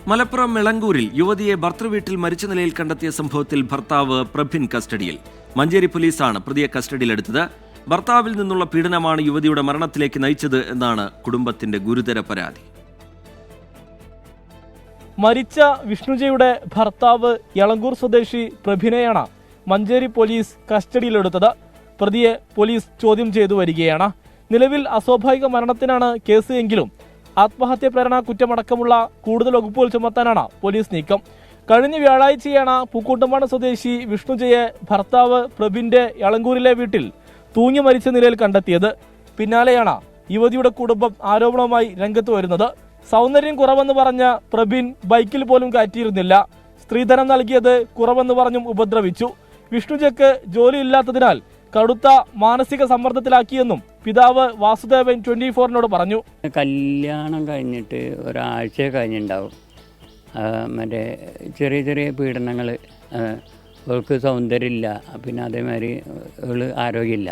മലപ്പുറം മെളങ്കൂരിൽ യുവതിയെ ഭർതൃവീട്ടിൽ മരിച്ച നിലയിൽ കണ്ടെത്തിയ സംഭവത്തിൽ ഭർത്താവ് പ്രഭിൻ കസ്റ്റഡിയിൽ. മഞ്ചേരി പോലീസാണ് പ്രതിയെ കസ്റ്റഡിയിലെടുത്തത്. ഭർത്താവിൽ നിന്നുള്ള പീഡനമാണ് യുവതിയുടെ മരണത്തിലേക്ക് നയിച്ചത് എന്നാണ് കുടുംബത്തിന്റെ ഗുരുതര പരാതി. മരിച്ച വിഷ്ണുജയുടെ ഭർത്താവ് എളങ്കൂർ സ്വദേശി പ്രഭിനെയാണ് മഞ്ചേരി പോലീസ് കസ്റ്റഡിയിലെടുത്തത്. പ്രതിയെ പോലീസ് ചോദ്യം ചെയ്തു വരികയാണ്. നിലവിൽ അസ്വാഭാവിക മരണത്തിനാണ് കേസ് എങ്കിലും ആത്മഹത്യ പ്രേരണ കുറ്റമടക്കമുള്ള കൂടുതൽ വകുപ്പുകൾ ചുമത്താനാണ് പോലീസ് നീക്കം. കഴിഞ്ഞ വ്യാഴാഴ്ചയാണ് പൂക്കൂട്ടുംപാടം സ്വദേശി വിഷ്ണുജയെ ഭർത്താവ് പ്രഭിന്റെ എളങ്കൂരിലെ വീട്ടിൽ തൂങ്ങി മരിച്ച നിലയിൽ കണ്ടെത്തിയത്. പിന്നാലെയാണ് യുവതിയുടെ കുടുംബം ആരോപണവുമായി രംഗത്ത് വരുന്നത്. സൗന്ദര്യം കുറവെന്ന് പറഞ്ഞ പ്രഭിൻ ബൈക്കിൽ പോലും കയറ്റിയിരുന്നില്ല. സ്ത്രീധനം നൽകിയത് കുറവെന്ന് പറഞ്ഞും ഉപദ്രവിച്ചു. വിഷ്ണുജയ്ക്ക് ജോലിയില്ലാത്തതിനാൽ കടുത്ത മാനസിക സമ്മർദ്ദത്തിലാക്കിയെന്നും പിതാവ് വാസുദേവൻ 24-നോട് പറഞ്ഞു. കല്യാണം കഴിഞ്ഞിട്ട് ഒരാഴ്ച കഴിഞ്ഞിട്ടുണ്ടാവും. മറ്റേ ചെറിയ ചെറിയ പീഡനങ്ങൾ. അവൾക്ക് സൗന്ദര്യമില്ല, പിന്നെ അതേമാതിരി അവൾ ആരോഗ്യമില്ല,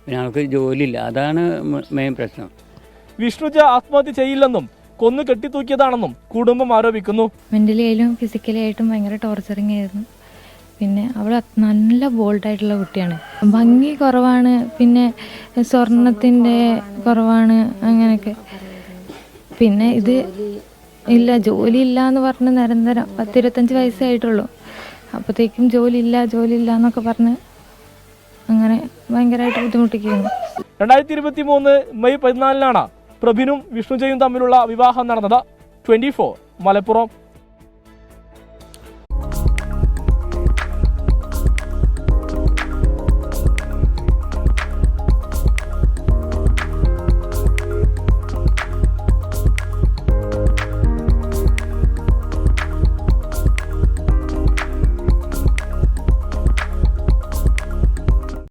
പിന്നെ അവൾക്ക് ജോലിയില്ല. അതാണ് മെയിൻ പ്രശ്നം. വിഷ്ണുജ ആത്മഹത്യ ചെയ്യില്ലെന്നും കൊന്നു കെട്ടിത്തൂക്കിയതാണെന്നും കുടുംബം ആരോപിക്കുന്നു. മെന്റലി ആയാലും ഫിസിക്കലി ആയിട്ടും ഭയങ്കര ടോർച്ചറിങ് ആയിരുന്നു. പിന്നെ അവൾ നല്ല ബോൾഡായിട്ടുള്ള കുട്ടിയാണ്. ഭംഗി കുറവാണ്, പിന്നെ സ്വർണത്തിൻ്റെ കുറവാണ്, അങ്ങനെയൊക്കെ. പിന്നെ ഇത് ഇല്ല, ജോലി ഇല്ല എന്ന് പറഞ്ഞ് നിരന്തരം 10-25 വയസ്സേ ആയിട്ടുള്ളൂ. അപ്പോഴത്തേക്കും ജോലി ഇല്ല എന്നൊക്കെ പറഞ്ഞ് അങ്ങനെ ഭയങ്കരമായിട്ട് ബുദ്ധിമുട്ടിക്കുന്നു. 2023 മെയ് 14-നാണ് പ്രഭിനും വിഷ്ണുജയും തമ്മിലുള്ള വിവാഹം നടന്നത്. 24 മലപ്പുറം.